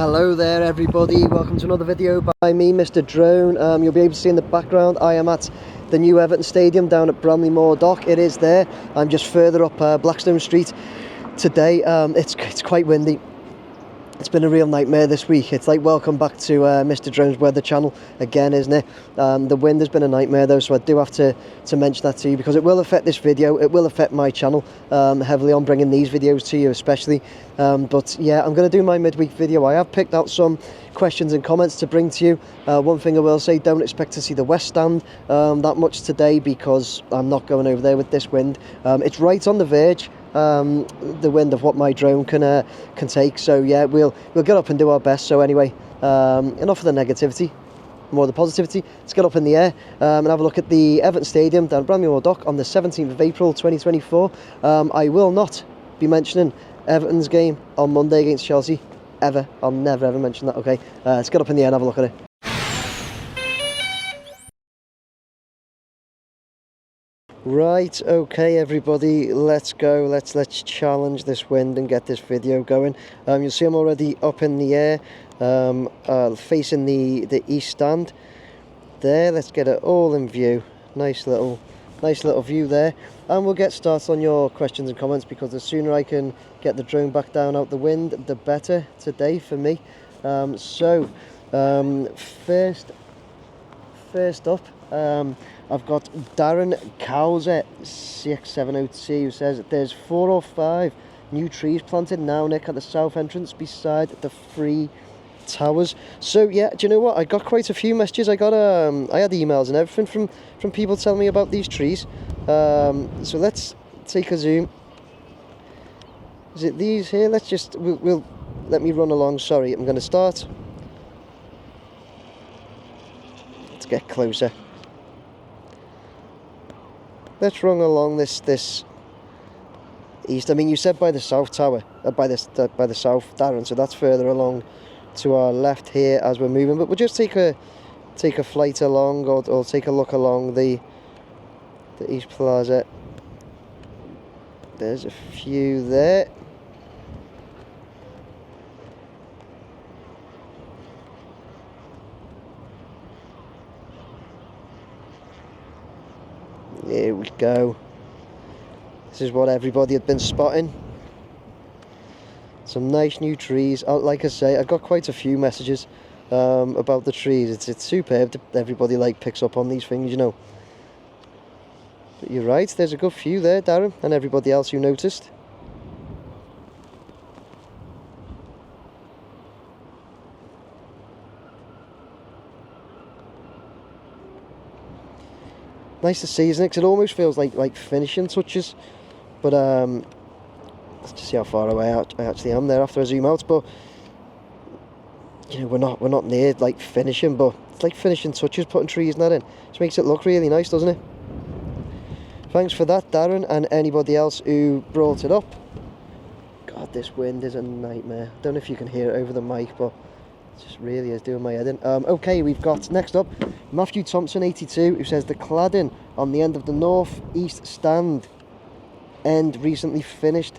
Hello there everybody, welcome to another video by me, Mr. Drone. You'll be able to see in the background I am at the new Everton Stadium down at Bramley Moor Dock. It is there. I'm just further up Blackstone Street today. It's quite windy. It's been a real nightmare this week. It's like welcome back to Mr. Drone's weather channel again, isn't it? The wind has been a nightmare though, so I do have to mention that to you because it will affect this video. It will affect my channel heavily on bringing these videos to you especially. But yeah, I'm going to do my midweek video. I have picked out some questions and comments to bring to you. One thing I will say, don't expect to see the West Stand that much today because I'm not going over there with this wind. It's right on the verge, the wind of what my drone can take. So yeah, we'll get up and do our best. So anyway, enough of the negativity, more of the positivity. Let's get up in the air and have a look at the Everton Stadium down at Bramley Moor Dock on the 17th of April 2024. I will not be mentioning Everton's game on Monday against Chelsea ever. I'll never ever mention that. Okay, let's get up in the air and have a look at it. Right, okay everybody, let's go. Let's challenge this wind and get this video going. You'll see I'm already up in the air, facing the east stand there. Let's get it all in view. Nice little view there, and we'll get started on your questions and comments because the sooner I can get the drone back down out the wind, the better today for me. First up, I've got Darren Cowser CX7OT who says there's 4 or 5 new trees planted now, Nick, at the south entrance beside the 3 towers. So yeah, do you know what? I got quite a few messages. I had emails and everything from people telling me about these trees. So let's take a zoom. Is it these here? We'll let me run along. Sorry, I'm going to start. Let's get closer. Let's run along this east. I mean, you said by the south tower, by the south, Darren. So that's further along to our left here as we're moving. But we'll just take a flight along, or take a look along the East Plaza. There's a few there. Here we go. This is what everybody had been spotting. Some nice new trees. Like I say, I got quite a few messages about the trees. It's superb. Everybody picks up on these things, you know. But you're right, there's a good few there, Darren, and everybody else who noticed. Nice to see, isn't it? 'Cause it almost feels like finishing touches. But let's just see how far away I actually am there after I zoom out. But you know, we're not near finishing, but it's like finishing touches, putting trees and that in. Just makes it look really nice, doesn't it? Thanks for that, Darren, and anybody else who brought it up. God, this wind is a nightmare. Don't know if you can hear it over the mic, but it just really is doing my head in. Okay, we've got next up Matthew Thompson 82 who says the cladding on the end of the north east stand end recently finished.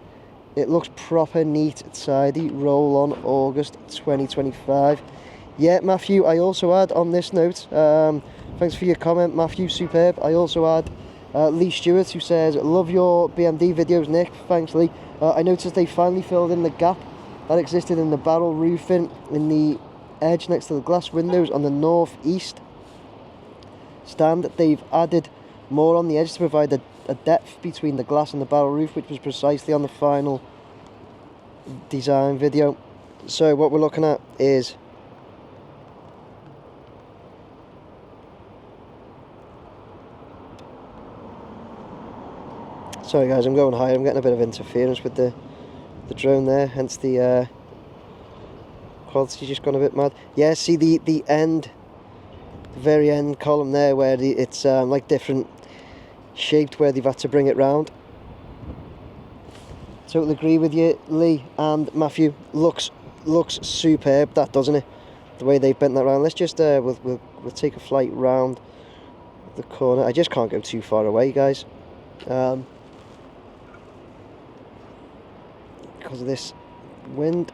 It looks proper neat, tidy. Roll on August 2025. Yeah, Matthew, I also add on this note, thanks for your comment, Matthew, superb. I also add Lee Stewart who says love your BMD videos, Nick. Thanks, Lee. I noticed they finally filled in the gap that existed in the barrel roofing in the edge next to the glass windows on the northeast stand. They've added more on the edge to provide a depth between the glass and the barrel roof, which was precisely on the final design video. So what we're looking at is sorry guys, I'm going higher. I'm getting a bit of interference with the drone there, hence the quality's just gone a bit mad. Yeah, see the end, the very end column there where it's like different shaped where they've had to bring it round. Totally agree with you, Lee and Matthew. Looks superb, that, doesn't it? The way they've bent that round. Let's just we'll take a flight round the corner. I just can't go too far away, guys. Because of this wind.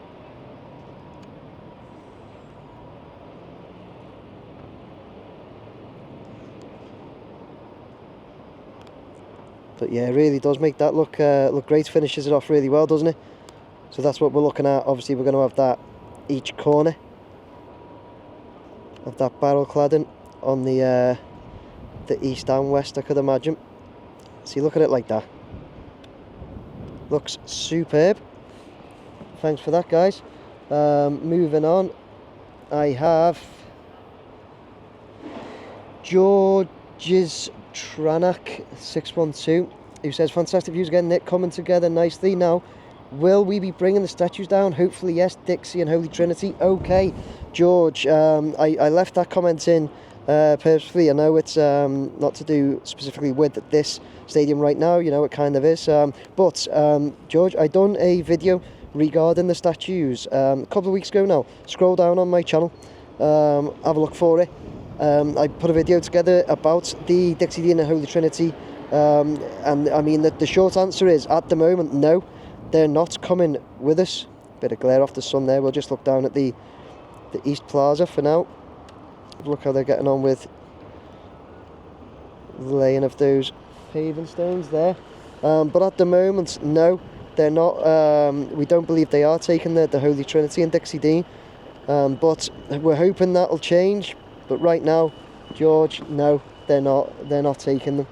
But yeah, it really does make that look great. Finishes it off really well, doesn't it? So that's what we're looking at. Obviously, we're going to have that each corner of that barrel cladding on the east and west, I could imagine. See, look at it like that. Looks superb. Thanks for that, guys. Moving on, I have George's Tranak 612, who says, fantastic views again, Nick, coming together nicely. Now, will we be bringing the statues down? Hopefully yes, Dixie and Holy Trinity. Okay, George, I left that comment in purposefully. I know it's not to do specifically with this stadium right now, you know, it kind of is, but George, I done a video regarding the statues a couple of weeks ago now. Scroll down on my channel, have a look for it. I put a video together about the Dixie Dean and Holy Trinity, and I mean the short answer is, at the moment, no, they're not coming with us. Bit of glare off the sun there. We'll just look down at the East Plaza for now. Look how they're getting on with the laying of those paving stones there. But at the moment, no, they're not. We don't believe they are taking the Holy Trinity and Dixie Dean. But we're hoping that'll change. But right now, George, no, they're not. They're not taking them,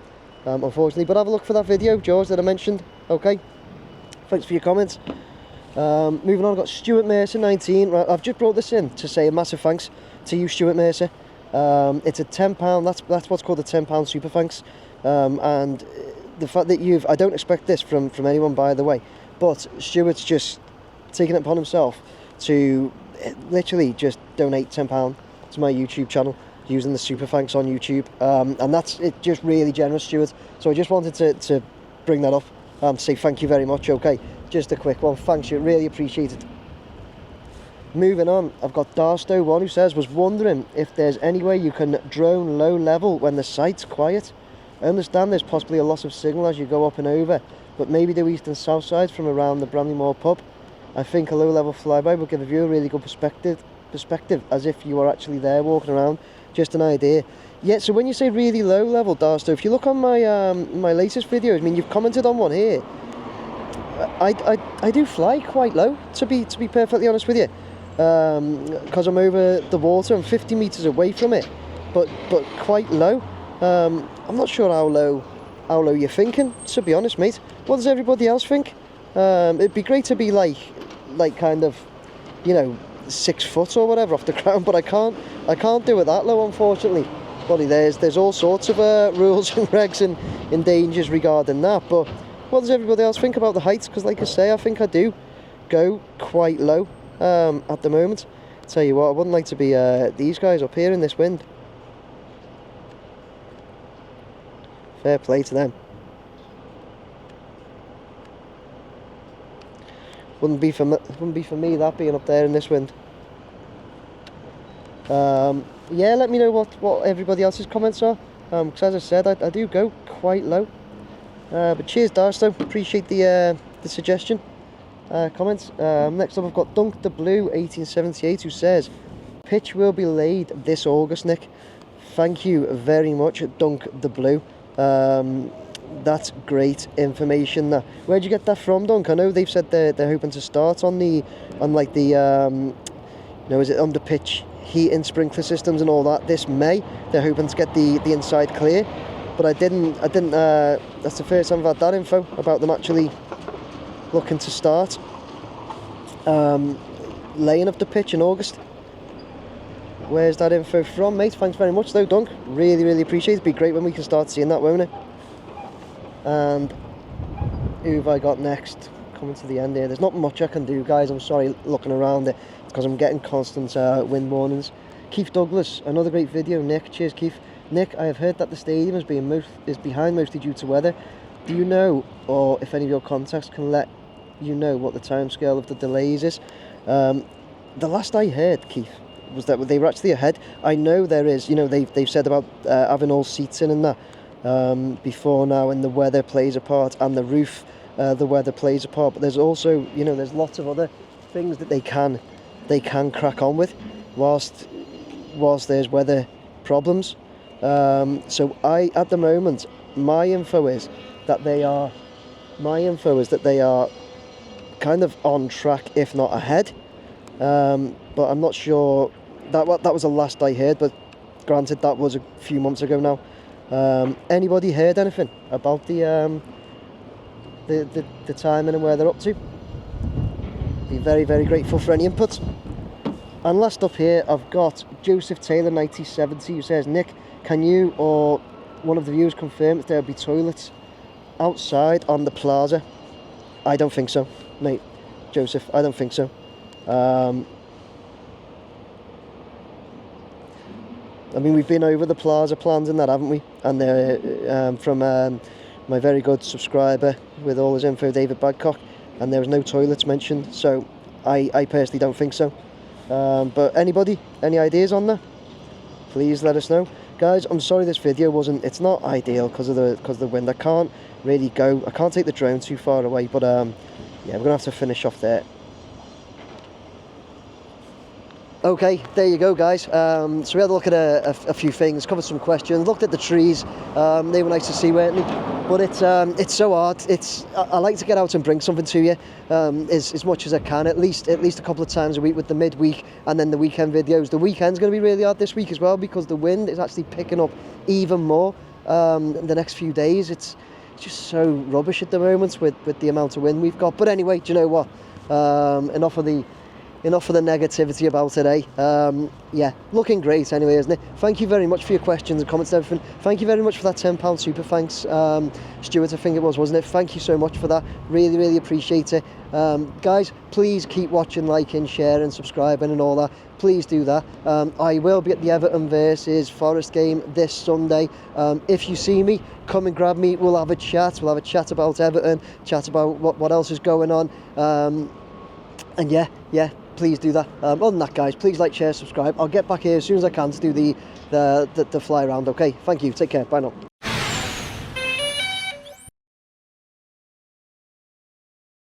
unfortunately. But have a look for that video, George, that I mentioned. Okay, thanks for your comments. Moving on, I've got Stuart Mercer 19. Right, I've just brought this in to say a massive thanks to you, Stuart Mercer. It's a £10. That's what's called a £10 super thanks. And the fact that I don't expect this from anyone, by the way, but Stuart's just taken it upon himself to literally just donate £10 to my YouTube channel using the super thanks on YouTube, and that's it. Just really generous, Stuart. So I just wanted to bring that up and say thank you very much. Okay, just a quick one. Thanks, you, really appreciate it. Moving on, I've got Darstow1, who says, was wondering if there's any way you can drone low level when the site's quiet. I understand there's possibly a loss of signal as you go up and over, but maybe the east and south sides from around the Bramley-Moore pub. I think a low level flyby will give a viewer a really good perspective, as if you were actually there walking around. Just an idea. Yeah, so when you say really low level, Darstow, if you look on my latest videos, I mean, you've commented on one here. I do fly quite low, to be perfectly honest with you, because I'm over the water. I'm 50 meters away from it, but quite low. I'm not sure how low you're thinking, to be honest, mate. What does everybody else think? It'd be great to be like kind of, you know, 6 foot or whatever off the ground, but I can't do it that low, unfortunately. Buddy, there's all sorts of rules and regs and dangers regarding that. But what does everybody else think about the heights? Because like I say, I think I do go quite low at the moment. Tell you what, I wouldn't like to be these guys up here in this wind. Fair play to them. Wouldn't be for me that being up there in this wind. Yeah, let me know what everybody else's comments are, because as I said, I do go quite low. But cheers, Darstow, appreciate the suggestion, comments. Next up I've got Dunk the Blue 1878, who says, pitch will be laid this August, Nick. Thank you very much, Dunk the Blue. That's great information. Where'd you get that from, Dunk? I know they've said they're hoping to start on the is it under pitch heating, sprinkler systems and all that this May. They're hoping to get the inside clear, but I didn't that's the first time I've had that info about them actually looking to start laying of the pitch in August. Where's that info from, mate? Thanks very much though, Dunk. Really appreciate it. It'd be great when we can start seeing that, won't it? And who have I got next? Coming to the end here. There's not much I can do, guys. I'm sorry looking around it, because I'm getting constant wind warnings. Keith Douglas, another great video, Nick. Cheers, Keith. Nick, I have heard that the stadium is behind mostly due to weather. Do you know, or if any of your contacts can let you know, what the timescale of the delays is? The last I heard, Keith, was that they were actually ahead. I know there is, you know, they've said about having all seats in and that before now, and the weather plays a part, and the roof, the weather plays a part. But there's also, you know, there's lots of other things that they can crack on with whilst there's weather problems. So at the moment, my info is that they are, my info is that they are kind of on track, if not ahead. But I'm not sure, that was the last I heard, but granted that was a few months ago now. Anybody heard anything about the timing and where they're up to? Be very, very grateful for any input. And last up here, I've got Joseph Taylor 9070, who says, Nick, can you or one of the viewers confirm that there will be toilets outside on the plaza? I don't think so, mate. Joseph, I don't think so. I mean, we've been over the plaza plans and that, haven't we? And they're from my very good subscriber with all his info, David Badcock, and there was no toilets mentioned, so I personally don't think so. But anybody, any ideas on that? Please let us know. Guys, I'm sorry this video it's not ideal because of the wind. I can't really I can't take the drone too far away, but yeah, we're gonna have to finish off there. Okay, there you go, guys. So we had a look at a few things, covered some questions, looked at the trees. They were nice to see, weren't they? But it's so hard. I like to get out and bring something to you as much as I can, at least a couple of times a week with the midweek and then the weekend videos. The weekend's going to be really hard this week as well because the wind is actually picking up even more the next few days. It's just so rubbish at the moment with the amount of wind we've got. But anyway, do you know what? Enough of the negativity about today. Yeah, looking great anyway, isn't it? Thank you very much for your questions and comments and everything. Thank you very much for that £10 super thanks, Stuart, I think it was, wasn't it? Thank you so much for that. Really, really appreciate it. Guys, please keep watching, liking, sharing, subscribing and all that. Please do that. I will be at the Everton versus Forest game this Sunday. If you see me, come and grab me. We'll have a chat. We'll have a chat about Everton, chat about what else is going on. And yeah, please do that. Other than that, guys, please like, share, subscribe. I'll get back here as soon as I can to do the fly around. Okay, thank you. Take care. Bye now.